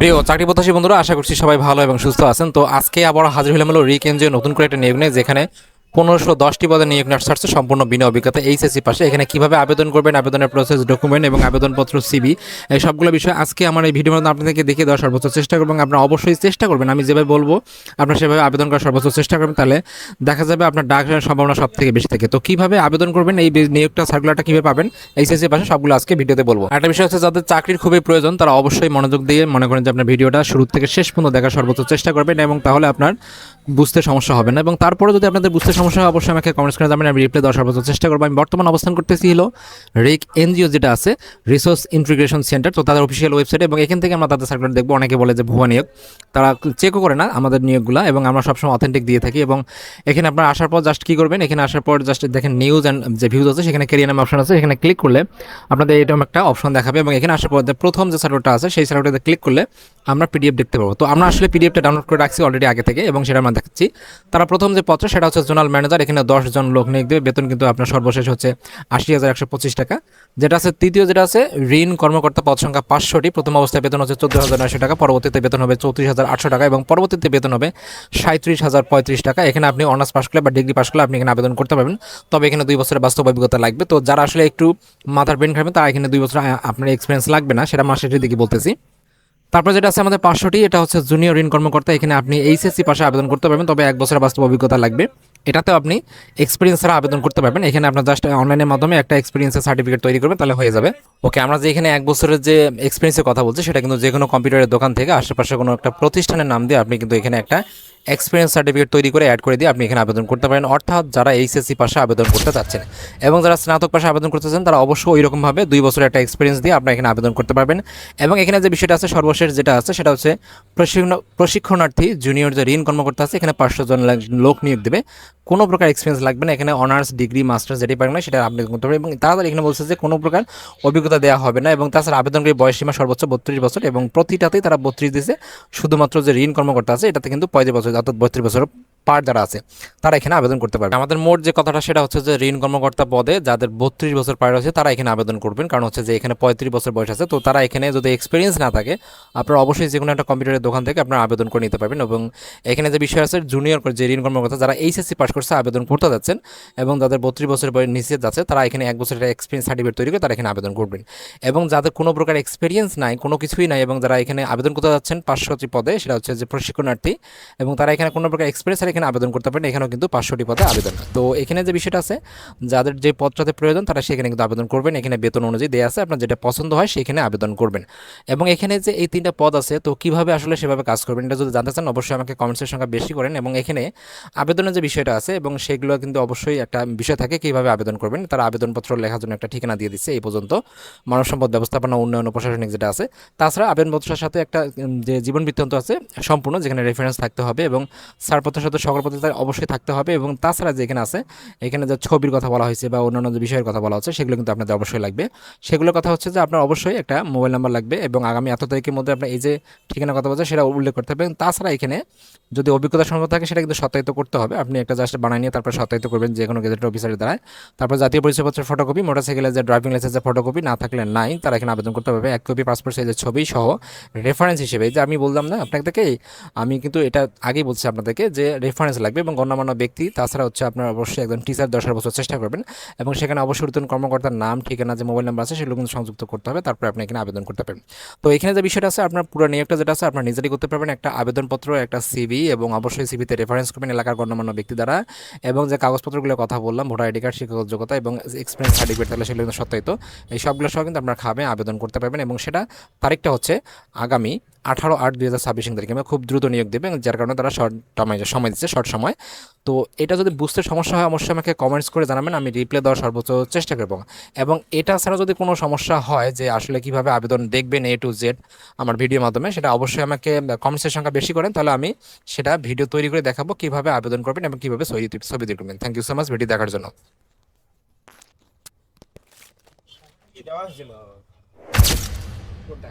প্রিয় চাকরি প্রত্যাশী বন্ধুরা, আশা করছি সবাই ভালো এবং সুস্থ আছেন। তো আজকে আবার হাজির হলাম হলো রিক এনজিও নতুন করে একটা নিয়োগ নিয়ে, যেখানে 1510টি পদে নিয়োগ আসছে সম্পূর্ণ বিনা অভিজ্ঞতা এইচএসসি পাশে। এখানে কিভাবে আবেদন করবেন, আবেদনের প্রসেস, ডকুমেন্ট এবং আবেদনপত্র, সিবি, এই সবগুলো বিষয় আজকে আমার এই ভিডিওর মধ্যে আপনাদেরকে দেখিয়ে দেওয়ার সর্বোচ্চ চেষ্টা করবেন। আপনারা অবশ্যই চেষ্টা করবেন, আমি যেভাবে বলবো আপনারা সেভাবে আবেদন করার সর্বোচ্চ চেষ্টা করবেন, তাহলে দেখা যাবে আপনার ডাক সম্ভাবনা সব থেকে বেশি থাকে। তো কিভাবে আবেদন করবেন, এই নিয়োগটা সার্কুলারটা কিভাবে পাবেন এইচএসসি পাশে, সবগুলো আজকে ভিডিওতে বলবো। একটা বিষয় হচ্ছে, যাদের চাকরির খুবই প্রয়োজন তারা অবশ্যই মনোযোগ দিয়ে মনে করেন যে আপনার ভিডিওটা শুরু থেকে শেষ পর্যন্ত দেখার সর্বোচ্চ চেষ্টা করবেন, এবং তাহলে আপনার বুঝতে সমস্যা হবে না। এবং তারপরে যদি আপনাদের বুঝতে সমস্যা হয় অবশ্যই আমাকে কমেন্টস করে জানাবেন, আমি রিপ্লাই দেওয়ার সর্বোচ্চ চেষ্টা করবো। আমি বর্তমান অবস্থান করতেছি হলো রিক এনজিও যেটা আছে, রিসোর্স ইন্টিগ্রেশন সেন্টার, তো তাদের অফিসিয়াল ওয়েবসাইটে, এবং এখান থেকে আমরা তাদের সার্কুলার দেখবো। অনেকে বলে যে ভুয়া নিয়োগ, তারা চেকও করে না আমাদের নিয়োগগুলো, এবং আমরা সবসময় অথেন্টিক দিয়ে থাকি। এবং এখানে আপনার আসার পর জাস্ট কী করবেন, এখানে আসার পর জাস্ট দেখেন নিউজ অ্যান্ড যে ভিউজ আছে, সেখানে ক্যারিয়ার নামে অপশন আছে, এখানে ক্লিক করলে আপনাদের এরকম একটা অপশন দেখাবে। এবং এখানে আসার পর প্রথম যে সার্কুলারটা আছে সেই সার্কুলারটাতে ক্লিক করলে আমরা পিডিএফ দেখতে পাবো। তো আমরা আসলে পিডিএফটা ডাউনলোড করে রাখছি অলরেডি আগে থেকে, এবং সেটা আমরা দেখাচ্ছি। তারা প্রথম যে পত্র সেটা হচ্ছে জোনাল ম্যানেজার, এখানে 10 জন লোক নিয়োগ দেবে। বেতন কিন্তু আপনার সর্বশেষ হচ্ছে 80,125 টাকা। যেটা আছে তৃতীয়, যেটা আছে ঋণ কর্মকর্তা, পদ সংখ্যা 500টি। প্রথম অবস্থায় বেতন হচ্ছে 14,900 টাকা, পরবর্তীতে বেতন হবে 34,800 টাকা, এবং পরবর্তীতে বেতন হবে 37,035 টাকা। এখানে আপনি অনার্স পাস করলে বা ডিগ্রি পাস করলে আপনি এখানে আবেদন করতে পারবেন, তবে এখানে 2 বছরের বাস্তব অভিজ্ঞতা লাগবে। তো যারা আসলে একটু মাথার ব্রেন খাবেন তারা এখানে 2 বছর আপনার এক্সপিরিয়েন্স লাগবে না, সেটা মাসের দিকে বলতেছি। তারপর যেটা আছে আমাদের 500টি, এটা হচ্ছে জুনিয়র ঋণ কর্মকর্তা। এখানে আপনি এইচএসসি পাশে আবেদন করতে পারবেন, তবে 1 বছরের বাস্তব অভিজ্ঞতা লাগবে। এটাতেও আপনি এক্সপিরিয়েন্স ছাড়া আবেদন করতে পারবেন। এখানে আপনার জাস্ট অনলাইনের মাধ্যমে একটা এক্সপিরিয়েন্সের সার্টিফিকেট তৈরি করবেন, তাহলে হয়ে যাবে। ওকে, আমরা যে এখানে 1 বছরের যে এক্সপিরিয়েন্সের কথা বলছি, সেটা কিন্তু যে কোনো কম্পিউটারের দোকান থেকে আশেপাশে কোনো একটা প্রতিষ্ঠানের নাম দিয়ে আপনি কিন্তু এখানে একটা এক্সপিরিয়েন্স সার্টিফিকেট তৈরি করে অ্যাড করে দিয়ে আপনি এখানে আবেদন করতে পারেন। অর্থাৎ যারা এইচএসসি পাশে আবেদন করতে চাচ্ছেন এবং যারা স্নাতক পাশে আবেদন করতে চান, তারা অবশ্যই ওই রকমভাবে 2 বছরের একটা এক্সপিরিয়েন্স দিয়ে আপনারা এখানে আবেদন করতে পারবেন। এবং এখানে যে বিষয়টা আছে সর্বশেষ যেটা আছে সেটা হচ্ছে প্রশিক্ষণার্থী জুনিয়র যে ঋণ কর্মকর্তা আছে, এখানে 500 জন লোক নিয়োগ দেবে। কোনো প্রকার এক্সপিরিয়েন্স লাগবে না, এখানে অনার্স, ডিগ্রি, মাস্টার্স যেটি পারেন না সেটা আবেদন করতে পারবেন। এবং তারা এখানে বলছে যে কোনো প্রকার অভিজ্ঞতা দেওয়া হবে না, এবং তাছাড়া আবেদনকারী বয়সসীমা সর্বোচ্চ 32 বছর, এবং প্রতিটাতেই তারা 32 দিয়েছে। শুধুমাত্র যে ঋণ কর্মকর্তা আছে এটাতে কিন্তু 35 বছর, অর্থাৎ 32 বছর পার যারা আছে তারা এখানে আবেদন করতে পারবে। আমাদের মোট যে কথাটা সেটা হচ্ছে যে ঋণ কর্মকর্তা পদে যাদের 32 বছর পার আছে তারা এখানে আবেদন করবেন, কারণ হচ্ছে যে এখানে 35 বছর বয়স আছে। তো তারা এখানে যদি এক্সপিরিয়েন্স না থাকে, আপনারা অবশ্যই যে কোনো একটা কম্পিউটারের দোকান থেকে আপনারা আবেদন করে নিতে পারবেন। এবং এখানে যে বিষয় আছে, জুনিয়র যে ঋণ কর্মকর্তা যারা এইচএসসি পাস করছে আবেদন করতে যাচ্ছেন, এবং যাদের 32 বছর বয়স নিচে যাচ্ছে, তারা এখানে 1 বছরের এক্সপিরিয়েন্স সার্টিফিকেট তৈরি করে তারা এখানে আবেদন করবেন। এবং যাদের কোনো প্রকার এক্সপিরিয়েন্স নাই, কোনো কিছুই নাই, এবং যারা এখানে আবেদন করতে যাচ্ছেন 500টি পদে, সেটা হচ্ছে যে প্রশিক্ষণার্থী, এবং তারা এখানে কোনো প্রকার এক্সপিরিয়েন্স এখানে আবেদন করতে পারেন। এখানেও কিন্তু 500টি পদে আবেদন। তো এখানে যে বিষয়টা আছে, যাদের যে পদটাতে প্রয়োজন তারা সেখানে কিন্তু আবেদন করবেন। এখানে বেতন অনুযায়ী দেওয়া আছে, আপনার যেটা পছন্দ হয় সেখানে আবেদন করবেন। এবং এখানে যে এই 3টা পদ আছে, তো কীভাবে আসলে সেভাবে কাজ করবেন এটা যদি জানতে চান অবশ্যই আমাকে কমেন্টসের সংখ্যা বেশি করেন। এবং এখানে আবেদনের যে বিষয়টা আছে এবং সেগুলো কিন্তু অবশ্যই একটা বিষয় থাকে কীভাবে আবেদন করবেন। তারা আবেদনপত্র লেখার জন্য একটা ঠিকানা দিয়ে দিচ্ছে এই পর্যন্ত, মানব সম্পদ ব্যবস্থাপনা উন্নয়ন ও প্রশাসনিক যেটা আছে। তাছাড়া আবেদনপত্রের সাথে একটা যে জীবন বৃত্তান্ত আছে সম্পূর্ণ, যেখানে রেফারেন্স থাকতে হবে, এবং ছাড়পত্রের সাথে সকল পত্র অবশ্যই থাকতে হবে। এবং তাছাড়া যে এখানে আছে, এখানে যে ছবির কথা বলা হয়েছে বা অন্যান্য যে বিষয়ের কথা বলা হচ্ছে সেগুলো কিন্তু আপনাদের অবশ্যই লাগবে। সেগুলোর কথা হচ্ছে যে আপনার অবশ্যই একটা মোবাইল নাম্বার লাগবে, এবং আগামী এত তারিখের মধ্যে আপনার এই যে ঠিকানা কথা বলছে সেটা উল্লেখ করতে হবে। এবং তাছাড়া এখানে যদি অভিজ্ঞতা সম্ভব থাকে সেটা কিন্তু সত্যায়িত করতে হবে। আপনি একটা জাস্ট বানিয়ে নিয়ে তারপর সত্যায়িত করবেন যে কোনো গেজেটেড অফিসারের দ্বারা। তারপর জাতীয় পরিচয়পত্রের ফটোকপি, মোটরসাইকেলের যে ড্রাইভিং লাইসেন্সের ফটোকপি না থাকলে নাই, তারা এখানে আবেদন করতে হবে। 1 কপি পাসপোর্ট সাইজের ছবি সহ রেফারেন্স হিসেবে, যে আমি বললাম না আপনাদেরকে, আমি কিন্তু এটা আগেই বলছি আপনাদেরকে যে রেফারেন্স লাগবে, এবং গণ্যমান্য ব্যক্তি। তাছাড়া হচ্ছে আপনার অবশ্যই একজন টিচার 10 বছর চেষ্টা করবেন, এবং সেখানে অবশ্যই ঊর্ধ্বতন কর্মকর্তার নাম, ঠিকানা, যে মোবাইল নাম্বার আছে সেগুলো কিন্তু সংযুক্ত করতে হবে। তারপরে আপনি এখানে আবেদন করতে পারবেন। তো এখানে যে বিষয়টা আছে, আপনার পুরো নিয়োগটা যেটা আছে আপনার নিজেরই করতে পারবেন। একটা আবেদনপত্র, একটা সিভি, এবং অবশ্যই সিভিতে রেফারেন্স করবেন এলাকার গণ্যমান্য ব্যক্তি দ্বারা, এবং যে কাগজপত্রগুলোর কথা বললাম, ভোটার আইডি কার্ড, শিক্ষাগত যোগ্যতা এবং এক্সপিরিয়েন্স সার্টিফিকেট থাকলে সেগুলো কিন্তু সত্যায়িত, এই সবগুলো সহ কিন্তু আপনার খাবে আবেদন করতে পারবেন। এবং সেটা তারিখটা হচ্ছে আগামী 18/8/2026 তারিখে, খুব দ্রুত নিয়োগ দেবে, যার কারণে তারা শর্ট সময় দিচ্ছে, শর্ট সময়। তো এটা যদি বুঝতে সমস্যা হয় অবশ্যই আমাকে কমেন্টস করে জানাবেন, আমি রিপ্লাই দেওয়ার সর্বোচ্চ চেষ্টা করব। এবং এটা ছাড়া যদি কোনো সমস্যা হয় যে আসলে কিভাবে আবেদন দেখবেন A to Z আমার ভিডিওর মাধ্যমে, সেটা অবশ্যই আমাকে কমেন্টসের সংখ্যা বেশি করেন, তাহলে আমি সেটা ভিডিও তৈরি করে দেখাবো কীভাবে আবেদন করবেন এবং কীভাবে ছবি তুলবেন। Thank you so much video দেখার জন্য। দেওয়া হয়েছিল কোনটা?